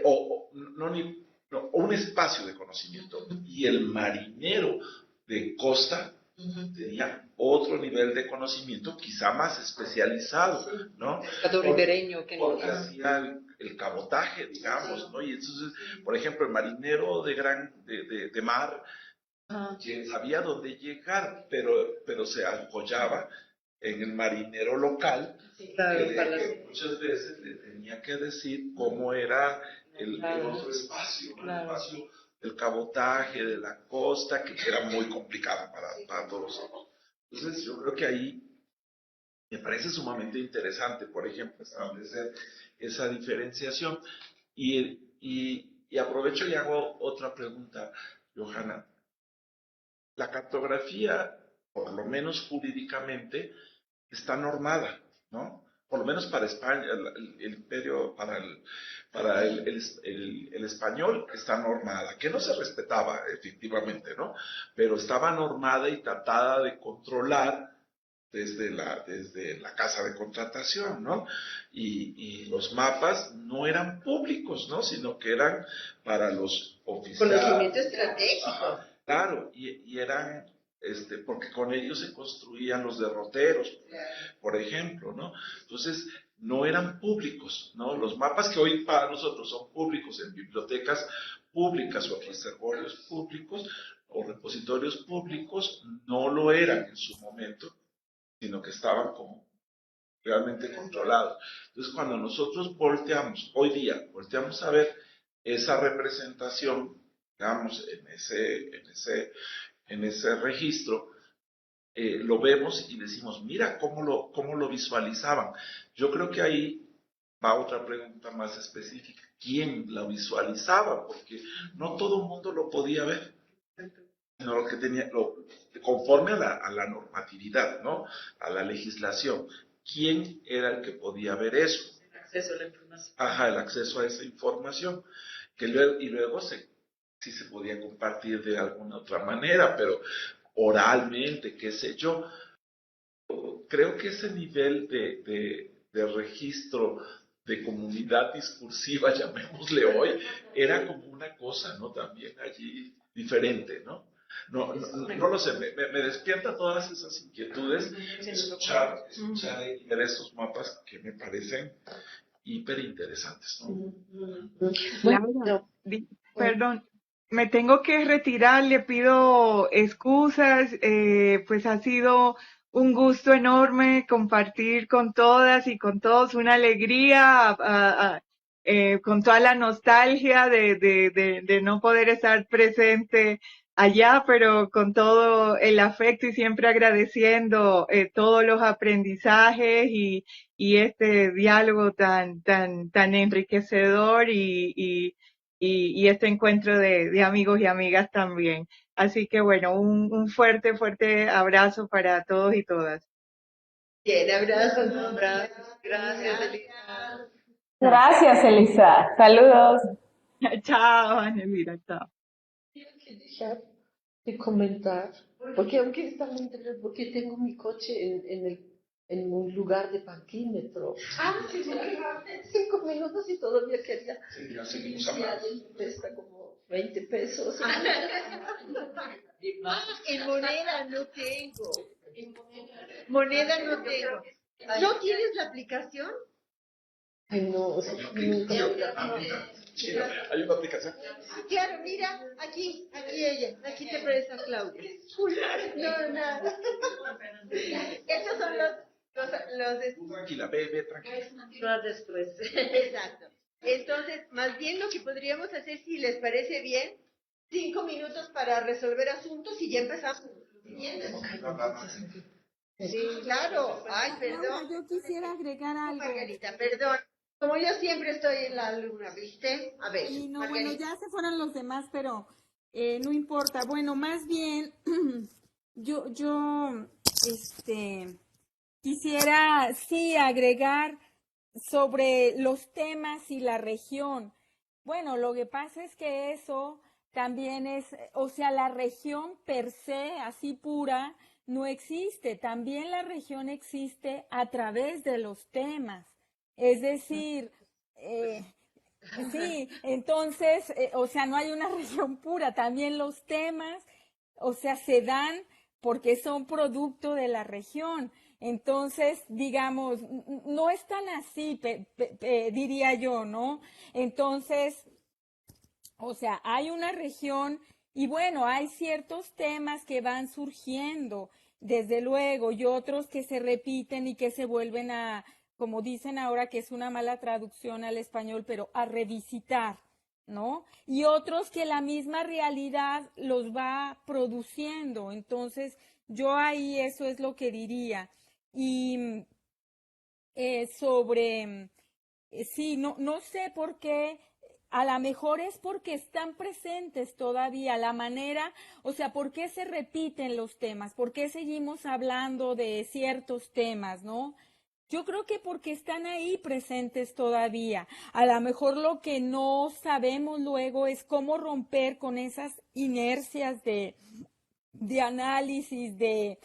o un espacio de conocimiento. Y el marinero de costa tenía otro nivel de conocimiento, quizá más especializado, ¿no? Pescador ribereño que porque hacía el cabotaje, digamos, ¿no? Y entonces, por ejemplo, el marinero de mar sabía dónde llegar, pero se apoyaba en el marinero local, que muchas veces le tenía que decir cómo era el otro espacio, ¿no? El espacio del cabotaje, de la costa, que era muy complicado para todos. Entonces, yo creo que ahí me parece sumamente interesante, por ejemplo, establecer esa diferenciación. Y aprovecho y hago otra pregunta, Johanna. La cartografía, por lo menos jurídicamente, está normada, ¿no? Por lo menos para España, el imperio, para el español está normada, que no se respetaba efectivamente, ¿no? Pero estaba normada y tratada de controlar desde la casa de contratación, ¿no? Y los mapas no eran públicos, ¿no? Sino que eran para los oficiales. Conocimiento estratégico. Ajá, claro, y eran, porque con ellos se construían los derroteros, por ejemplo, ¿no? Entonces, no eran públicos, ¿no? Los mapas que hoy para nosotros son públicos en bibliotecas públicas o reservorios públicos o repositorios públicos, no lo eran en su momento, sino que estaban como realmente controlados. Entonces, cuando nosotros hoy día volteamos a ver esa representación, digamos, en ese registro, lo vemos y decimos, mira cómo lo visualizaban. Yo creo que ahí va otra pregunta más específica. ¿Quién la visualizaba? Porque no todo el mundo lo podía ver, sino lo que tenía, conforme a la normatividad, ¿no? A la legislación. ¿Quién era el que podía ver eso? El acceso a la información. Ajá, el acceso a esa información. Y luego sí se podía compartir de alguna otra manera, pero oralmente, qué sé yo. Creo que ese nivel de registro de comunidad discursiva, llamémosle hoy, era como una cosa, ¿no? También allí diferente, ¿no? No lo sé, me despierta todas esas inquietudes, escuchar y ver estos mapas que me parecen hiper interesantes, ¿no? Laura, perdón, me tengo que retirar, le pido excusas, pues ha sido un gusto enorme compartir con todas y con todos, una alegría, con toda la nostalgia de no poder estar presente allá, pero con todo el afecto y siempre agradeciendo todos los aprendizajes y este diálogo tan enriquecedor y este encuentro de amigos y amigas también. Así que bueno, un fuerte abrazo para todos y todas. Bien, abrazos. Gracias, Elisa. Gracias, Elisa. Saludos. Chao, Ana Elvira, chao. Tengo que dejar de comentar, porque aunque está muy interesante, porque tengo mi coche en un lugar de parquímetro. Sí, 5 minutos y todavía quería. Sí, ya seguimos hablando. Cuesta como 20 pesos. En moneda no tengo. Moneda no tengo. ¿No tienes la aplicación? Ay, no, nunca. Hay una aplicación. Claro, mira, aquí ella, aquí te presta Claudia. No, nada. Estos son Tú tranquila, ve, tranquila. No después. Exacto. Entonces, más bien lo que podríamos hacer, si les parece bien, 5 minutos para resolver asuntos y ya empezamos. Sí, claro. Ay, Laura, perdón. yo quisiera agregar algo. Margarita, perdón. Como yo siempre estoy en la luna, ¿viste? A ver, Y no, Margarita. bueno, ya se fueron los demás, pero no importa. Bueno, más bien, yo, quisiera, sí, agregar sobre los temas y la región. Bueno, lo que pasa es que eso también es, o sea, la región per se, así pura, no existe. También la región existe a través de los temas. Es decir, sí, entonces, o sea, no hay una región pura, también los temas, o sea, se dan porque son producto de la región. Entonces, digamos, no es tan así, diría yo, ¿no? Entonces, o sea, hay una región y bueno, hay ciertos temas que van surgiendo, desde luego, y otros que se repiten y que se vuelven a, como dicen ahora, que es una mala traducción al español, pero a revisitar, ¿no? Y otros que la misma realidad los va produciendo. Entonces, yo ahí eso es lo que diría. Y sí, no sé por qué. A lo mejor es porque están presentes todavía la manera, o sea, ¿por qué se repiten los temas? ¿Por qué seguimos hablando de ciertos temas, no? Yo creo que porque están ahí presentes todavía. A lo mejor lo que no sabemos luego es cómo romper con esas inercias de análisis, de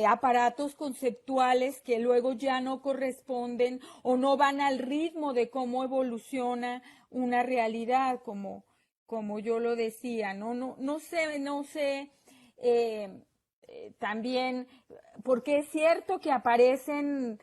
aparatos conceptuales que luego ya no corresponden o no van al ritmo de cómo evoluciona una realidad, como yo lo decía, no sé, también, porque es cierto que aparecen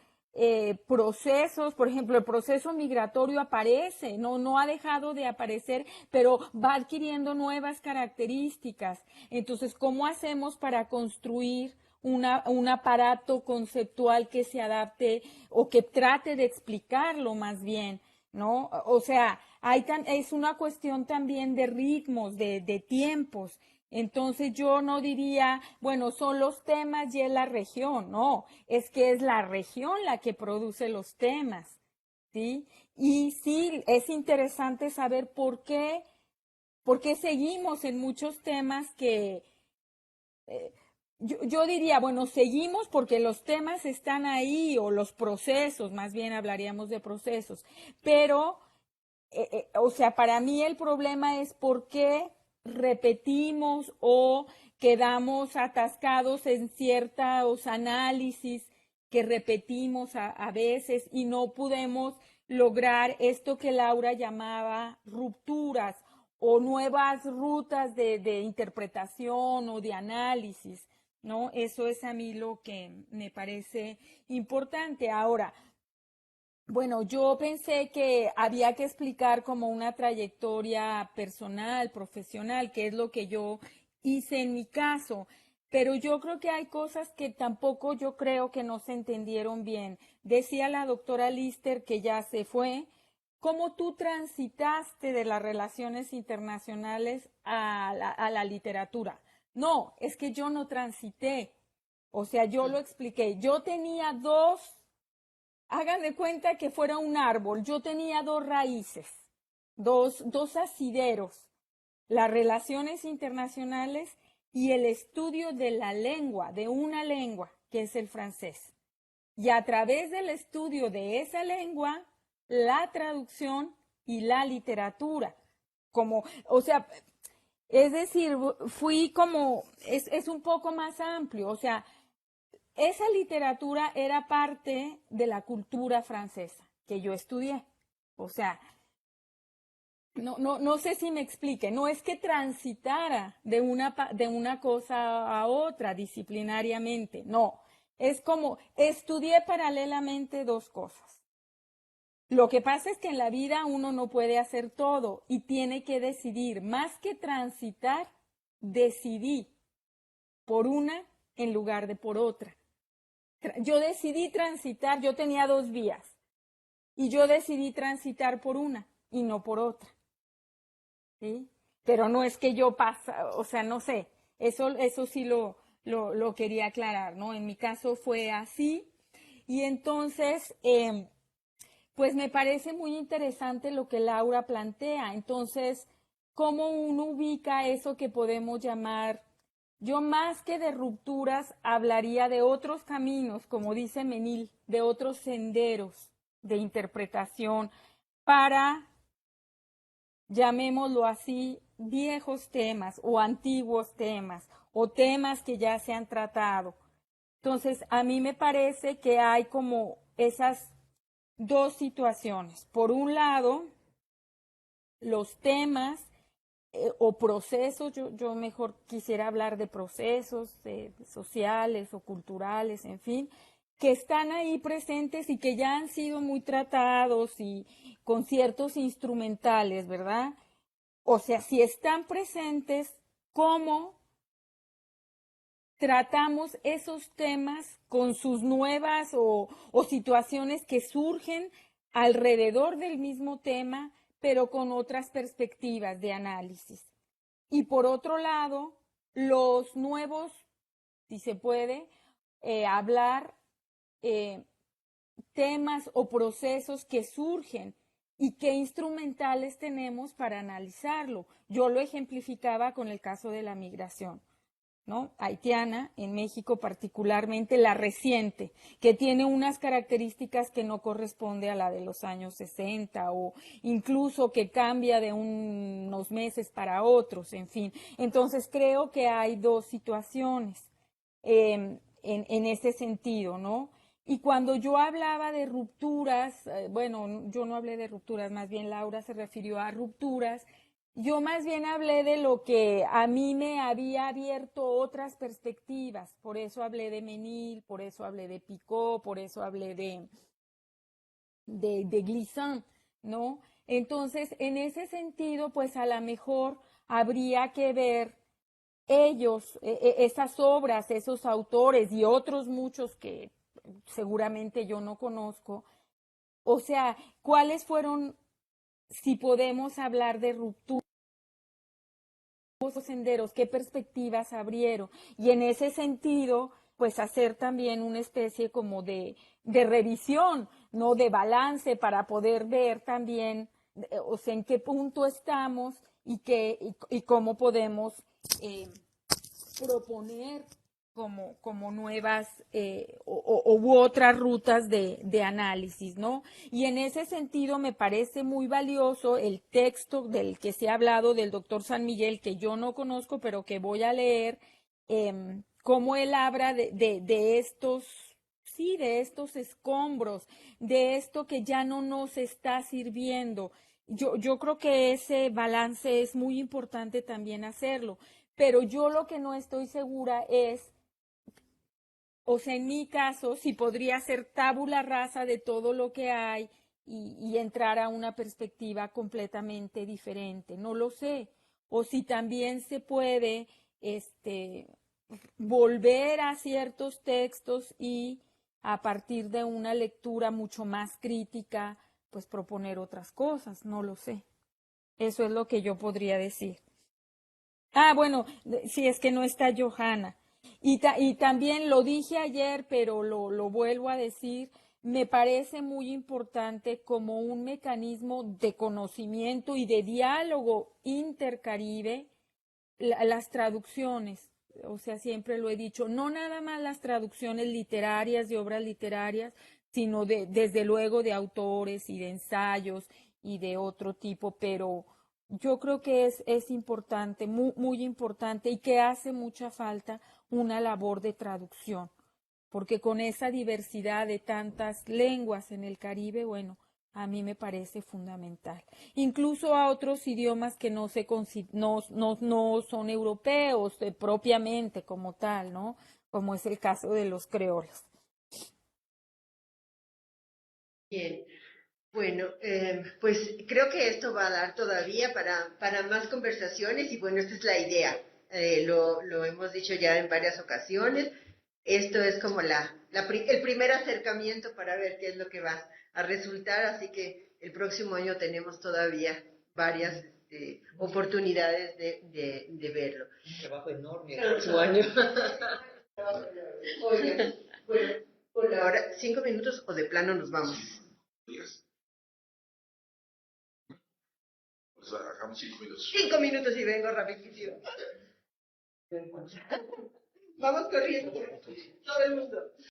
procesos, por ejemplo, el proceso migratorio aparece, no ha dejado de aparecer, pero va adquiriendo nuevas características. Entonces, ¿cómo hacemos para construir un aparato conceptual que se adapte o que trate de explicarlo más bien, ¿no? O sea, es una cuestión también de ritmos, de tiempos. Entonces yo no diría, bueno, son los temas y es la región, no, es que es la región la que produce los temas, ¿sí? Y sí, es interesante saber por qué seguimos en muchos temas que, yo diría, bueno, seguimos porque los temas están ahí, o los procesos, más bien hablaríamos de procesos, pero, o sea, para mí el problema es por qué repetimos o quedamos atascados en ciertos análisis que repetimos a veces y no podemos lograr esto que Laura llamaba rupturas o nuevas rutas de interpretación o de análisis, ¿no? Eso es a mí lo que me parece importante. Ahora, bueno, yo pensé que había que explicar como una trayectoria personal, profesional, que es lo que yo hice en mi caso, pero yo creo que hay cosas que tampoco yo creo que no se entendieron bien. Decía la doctora Lister, que ya se fue, cómo tú transitaste de las relaciones internacionales a la literatura. No, es que yo no transité, o sea, yo lo expliqué. Yo tenía hagan de cuenta que fuera un árbol, yo tenía dos raíces, dos asideros, las relaciones internacionales y el estudio de la lengua, de una lengua, que es el francés. Y a través del estudio de esa lengua, la traducción y la literatura, o sea, es decir, fui como, es un poco más amplio, o sea, esa literatura era parte de la cultura francesa que yo estudié. O sea, no sé si me explique, no es que transitara de una cosa a otra disciplinariamente, no, es como estudié paralelamente dos cosas. Lo que pasa es que en la vida uno no puede hacer todo y tiene que decidir, más que transitar, decidí por una en lugar de por otra. Yo decidí transitar, yo tenía dos vías y yo decidí transitar por una y no por otra. ¿Sí? Pero no es que yo o sea, no sé, eso sí lo quería aclarar, ¿no? En mi caso fue así y entonces, pues me parece muy interesante lo que Laura plantea. Entonces, ¿cómo uno ubica eso que podemos llamar? Yo más que de rupturas hablaría de otros caminos, como dice Menil, de otros senderos de interpretación para, llamémoslo así, viejos temas o antiguos temas o temas que ya se han tratado. Entonces, a mí me parece que hay como esas dos situaciones. Por un lado, los temas o procesos, yo mejor quisiera hablar de procesos sociales o culturales, en fin, que están ahí presentes y que ya han sido muy tratados y con ciertos instrumentales, ¿verdad? O sea, si están presentes, ¿cómo tratamos esos temas con sus nuevas o situaciones que surgen alrededor del mismo tema, pero con otras perspectivas de análisis? Y por otro lado, los nuevos, si se puede, hablar temas o procesos que surgen y qué instrumentales tenemos para analizarlo. Yo lo ejemplificaba con el caso de la migración, ¿no? Haitiana, en México particularmente la reciente, que tiene unas características que no corresponde a la de los años 60 o incluso que cambia de unos meses para otros, en fin. Entonces creo que hay dos situaciones en ese sentido, ¿no? Y cuando yo hablaba de rupturas, bueno, yo no hablé de rupturas, más bien Laura se refirió a rupturas. Yo más bien hablé de lo que a mí me había abierto otras perspectivas, por eso hablé de Menil, por eso hablé de Picot, por eso hablé de Glissant, ¿no? Entonces, en ese sentido, pues a lo mejor habría que ver ellos, esas obras, esos autores y otros muchos que seguramente yo no conozco, o sea, ¿cuáles fueron, si podemos hablar de ruptura? Senderos, qué perspectivas abrieron y en ese sentido pues hacer también una especie como de revisión, no de balance para poder ver también o sea en qué punto estamos y cómo podemos proponer como nuevas u otras rutas de análisis, ¿no? Y en ese sentido me parece muy valioso el texto del que se ha hablado del doctor San Miguel, que yo no conozco, pero que voy a leer, cómo él habla de estos, sí, de estos escombros, de esto que ya no nos está sirviendo. yo creo que ese balance es muy importante también hacerlo, pero yo lo que no estoy segura es, o sea, en mi caso, si podría ser tabula rasa de todo lo que hay y entrar a una perspectiva completamente diferente, no lo sé. O si también se puede volver a ciertos textos y a partir de una lectura mucho más crítica, pues proponer otras cosas, no lo sé. Eso es lo que yo podría decir. Ah, bueno, si es que no está Johanna. Y también lo dije ayer, pero lo vuelvo a decir, me parece muy importante como un mecanismo de conocimiento y de diálogo intercaribe las traducciones. O sea, siempre lo he dicho, no nada más las traducciones literarias de obras literarias, sino desde luego de autores y de ensayos y de otro tipo, pero yo creo que es importante, muy, muy importante y que hace mucha falta una labor de traducción, porque con esa diversidad de tantas lenguas en el Caribe, bueno, a mí me parece fundamental. Incluso a otros idiomas que no son europeos propiamente como tal, ¿no? Como es el caso de los creoles. Bien. Bueno, pues creo que esto va a dar todavía para más conversaciones y bueno, esta es la idea. Lo hemos dicho ya en varias ocasiones. Esto es como el primer acercamiento para ver qué es lo que va a resultar, así que el próximo año tenemos todavía varias oportunidades de verlo. Un trabajo enorme el próximo año. Oigan, bueno, por ahora, 5 minutos o de plano nos vamos. Pues hagamos 5 minutos. 5 minutos y vengo rapidísimo. Vamos corriendo. Todo el mundo.